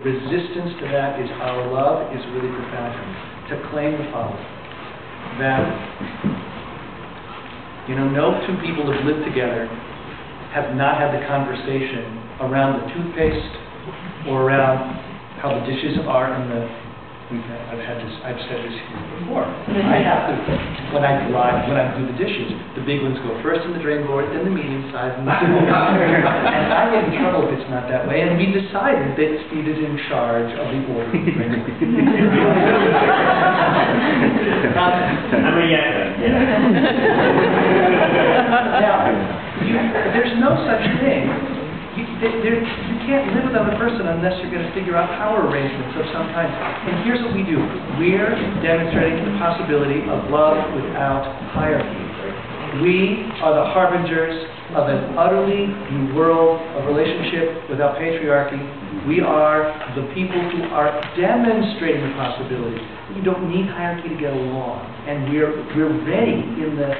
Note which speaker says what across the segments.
Speaker 1: Resistance to that is our love is really profound. To claim the following, that, no two people have lived together, have not had the conversation around the toothpaste or around how the dishes are in the. I've said this here before. I have to, when I do the dishes, the big ones go first in the drain board, then the medium size, and the small and I get in trouble if it's not that way. And we decided that Steve is in charge of the order of the drain board. Now, there's no such thing. You can't live with another person unless you're going to figure out power arrangements of some kind. And here's what we do. We're demonstrating the possibility of love without hierarchy. We are the harbingers of an utterly new world of relationship without patriarchy. We are the people who are demonstrating the possibility. You don't need hierarchy to get along. And we're ready in the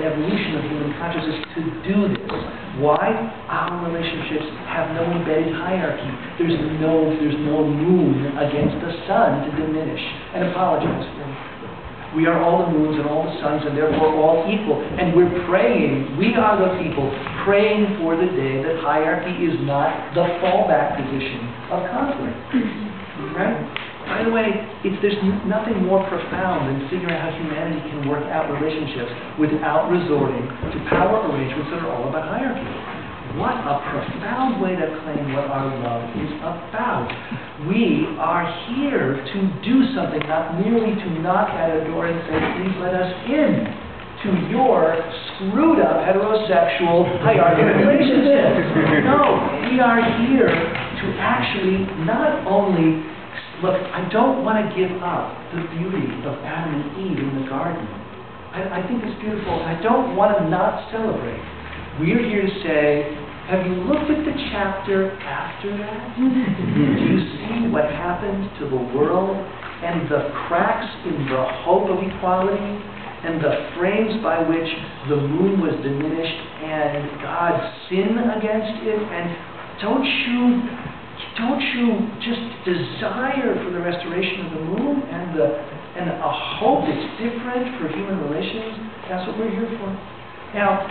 Speaker 1: evolution of human consciousness to do this. Why? Our relationships have no embedded hierarchy. There's no moon against the sun to diminish and apologize for. We are all the moons and all the suns and therefore all equal. And we're praying, we are the people praying for the day that hierarchy is not the fallback position of conflict. Right? By the way, there's nothing more profound than figuring out how humanity can work out relationships without resorting to power arrangements that are all about hierarchy. What a profound way to claim what our love is about. We are here to do something, not merely to knock at a door and say, please let us in to your screwed up heterosexual hierarchical relationships. No, we are here to actually not only look, I don't want to give up the beauty of Adam and Eve in the garden. I think it's beautiful. I don't want to not celebrate. We're here to say, have you looked at the chapter after that? Do you see what happened to the world and the cracks in the hope of equality and the frames by which the moon was diminished and God's sin against it? And don't you just desire for the restoration of the moon and a hope that's different for human relations? That's what we're here for. Now,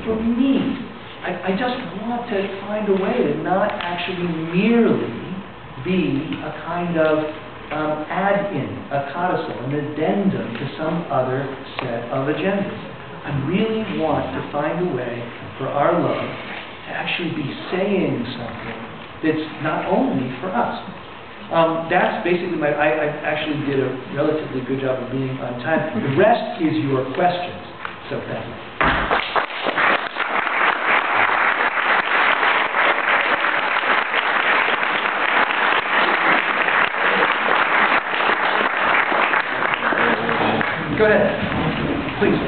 Speaker 1: for me, I just want to find a way to not actually merely be a kind of add-in, a codicil, an addendum to some other set of agendas. I really want to find a way for our love to actually be saying something that's not only for us. That's basically I actually did a relatively good job of being on time. The rest is your questions. So thank you. Go ahead, please.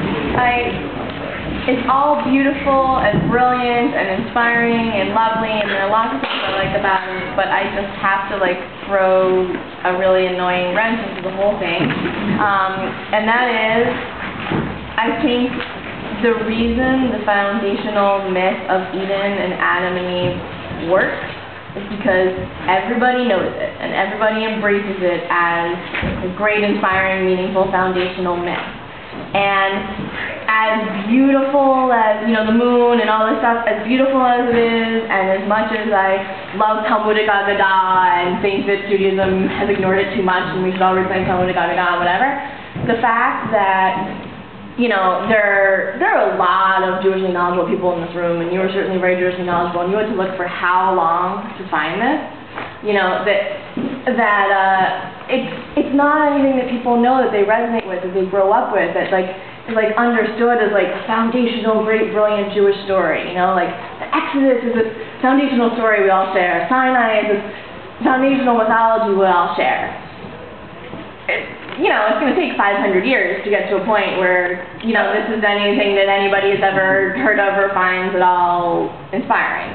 Speaker 2: It's all beautiful and brilliant and inspiring and lovely, and there are lots of things I like about it, but I just have to throw a really annoying wrench into the whole thing. And that is, I think the reason the foundational myth of Eden and Adam and Eve works is because everybody knows it and everybody embraces it as a great, inspiring, meaningful foundational myth. And as beautiful as, the moon and all this stuff, as beautiful as it is, and as much as I love Talmudic Agadah and think that Judaism has ignored it too much and we should all reclaim Talmudic Agadah, whatever, the fact that, there are a lot of Jewishly knowledgeable people in this room, and you were certainly very Jewishly knowledgeable, and you had to look for how long to find this, it's not anything that people know, that they resonate with, that they grow up with, that is understood as a foundational, great, brilliant Jewish story. The Exodus is this foundational story we all share. Sinai is this foundational mythology we all share. It's going to take 500 years to get to a point where, this is anything that anybody has ever heard of or finds at all inspiring.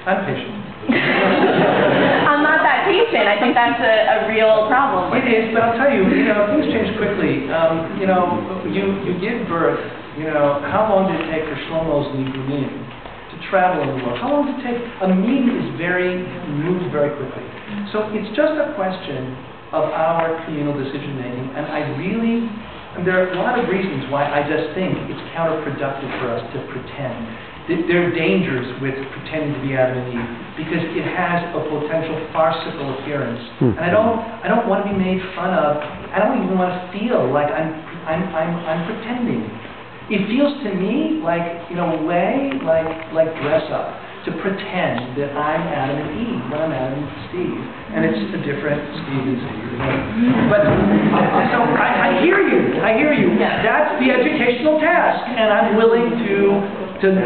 Speaker 1: I'm patient.
Speaker 2: I'm not that patient. I think that's a real problem.
Speaker 1: It is, but I'll tell you, things change quickly. You give birth, how long did it take for Shlomo's Nehirim to travel in the world? How long did it take? A Nehirim moves very quickly. So it's just a question of our communal decision making, and there are a lot of reasons why I just think it's counterproductive for us to pretend. There are dangers with pretending to be Adam and Eve because it has a potential farcical appearance, and I don't want to be made fun of. I don't even want to feel like I'm pretending. It feels to me like, in a way, like dress up, to pretend that I'm Adam and Eve when I'm Adam and Steve, and it's a different Steve and Steve. But so I hear you. That's the educational task, and I'm willing to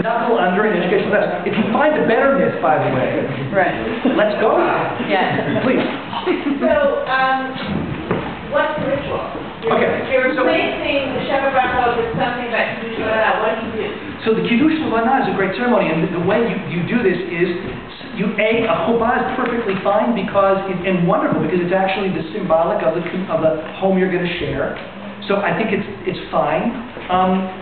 Speaker 1: knuckle under an educational task. If you find a better myth, by the way,
Speaker 2: Right.
Speaker 1: let's go.
Speaker 2: Yeah.
Speaker 1: Please.
Speaker 3: So, what's the ritual?
Speaker 1: Okay.
Speaker 3: You're replacing the Shabbat Brachot with something about Kiddushin. What do you do?
Speaker 1: So the Kiddushin is a great ceremony, and the way you do this is, a chuppah is perfectly fine and wonderful because it's actually the symbolic of the home you're going to share. So I think it's fine.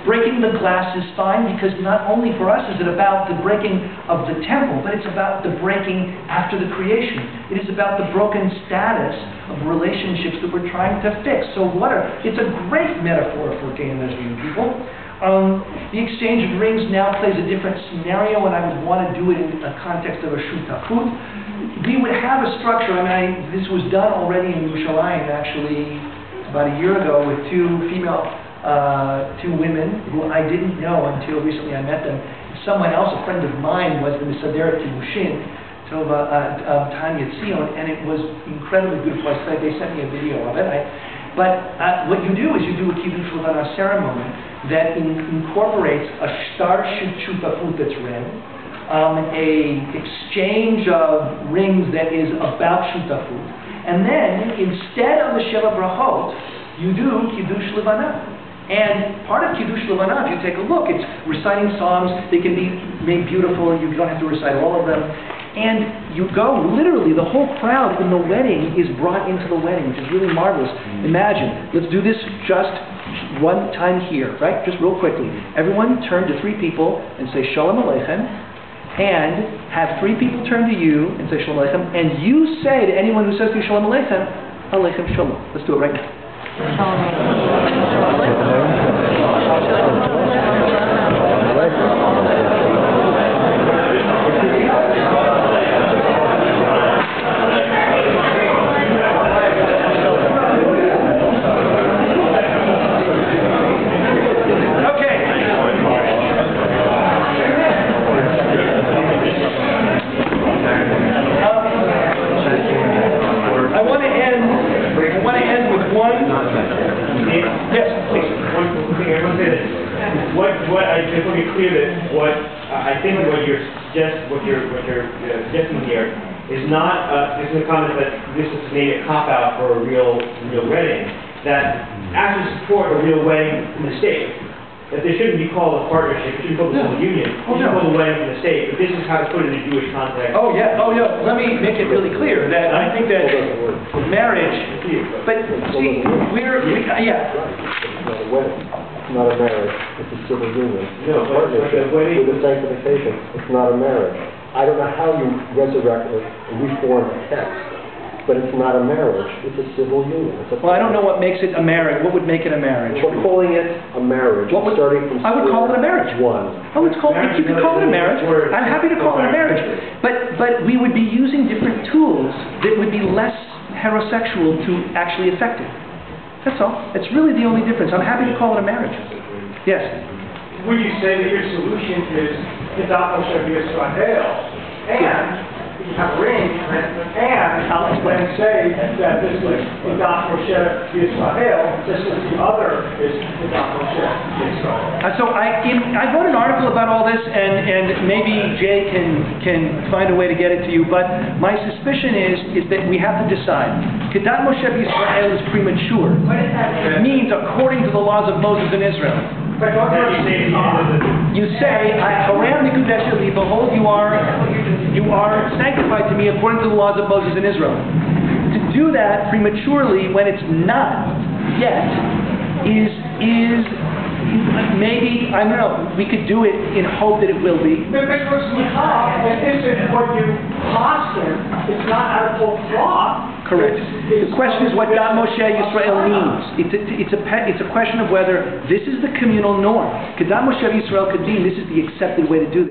Speaker 1: Breaking the glass is fine because not only for us is it about the breaking of the temple, but it's about the breaking after the creation. It is about the broken status of relationships that we're trying to fix. So it's a great metaphor for gay and lesbian people. The exchange of rings now plays a different scenario, and I would want to do it in the context of a shutafut. We would have a structure. This was done already in Yerushalayim, actually, about a year ago, with two women who I didn't know until recently I met them. Someone else, a friend of mine, was the Mesaderet Kiddushin, Tanya Tzion, and it was incredibly beautiful. They sent me a video of it. But what you do is you do a Kiddush Levana ceremony that incorporates a star shutafut that's read, a exchange of rings that is about shutafut, and then instead of the Sheva Brachot, you do Kiddush Levana. And part of Kiddush Levana, if you take a look, it's reciting psalms. They can be made beautiful. You don't have to recite all of them. And you go, literally, the whole crowd in the wedding is brought into the wedding, which is really marvelous. Imagine, let's do this just one time here, right? Just real quickly. Everyone turn to 3 people and say Shalom Aleichem, and have 3 people turn to you and say Shalom Aleichem, and you say to anyone who says to you Shalom Aleichem, Aleichem Shalom. Let's do it right now.
Speaker 4: Suggesting here is not this is a comment that this has made a cop-out for a real wedding, that actually support a real wedding in the state. That this shouldn't be called a partnership, it shouldn't be called a union, it should be called a wedding in the state, but this is how to put it in a Jewish context.
Speaker 1: Oh yeah, let me make it really clear that I think that marriage, but see,
Speaker 5: It's not a wedding. It's not a marriage. It's a civil union.
Speaker 4: No,
Speaker 5: It's a partnership with a sanctification. It's not a marriage. I don't know how you resurrect or reform a text, but it's not a marriage. It's a civil union.
Speaker 1: Well, I don't know what makes it a marriage. What would make it a marriage?
Speaker 5: We're calling it a marriage. Starting from
Speaker 1: I would call it a marriage.
Speaker 5: One.
Speaker 1: Oh, you could call it a marriage. I'm happy to call it a marriage. But we would be using different tools that would be less heterosexual to actually affect it. That's all. It's really the only difference. I'm happy to call it a marriage. Yes?
Speaker 6: Would you say that your solution is Kedat Moshe Yisrael, and you have a ring, and say that this is Kedat Moshe Yisrael, this is the other is Kedat Moshe Yisrael?
Speaker 1: So I wrote an article about all this, and maybe Jay can find a way to get it to you, but my suspicion is that we have to decide. Kedat Moshe Yisrael is premature.
Speaker 3: What does that mean?
Speaker 1: It means according to the laws of Moses in Israel. You say, behold, you are sanctified to me according to the laws of Moses in Israel. To do that prematurely when it's not yet is maybe, I don't know, we could do it in hope that it will be.
Speaker 6: Because isn't what you constant, it's not out of whole cloth.
Speaker 1: Correct. The question is what God Moshe Yisrael means. It's a question of whether this is the communal norm. Kedam Moshe Yisrael Kadim, this is the accepted way to do this.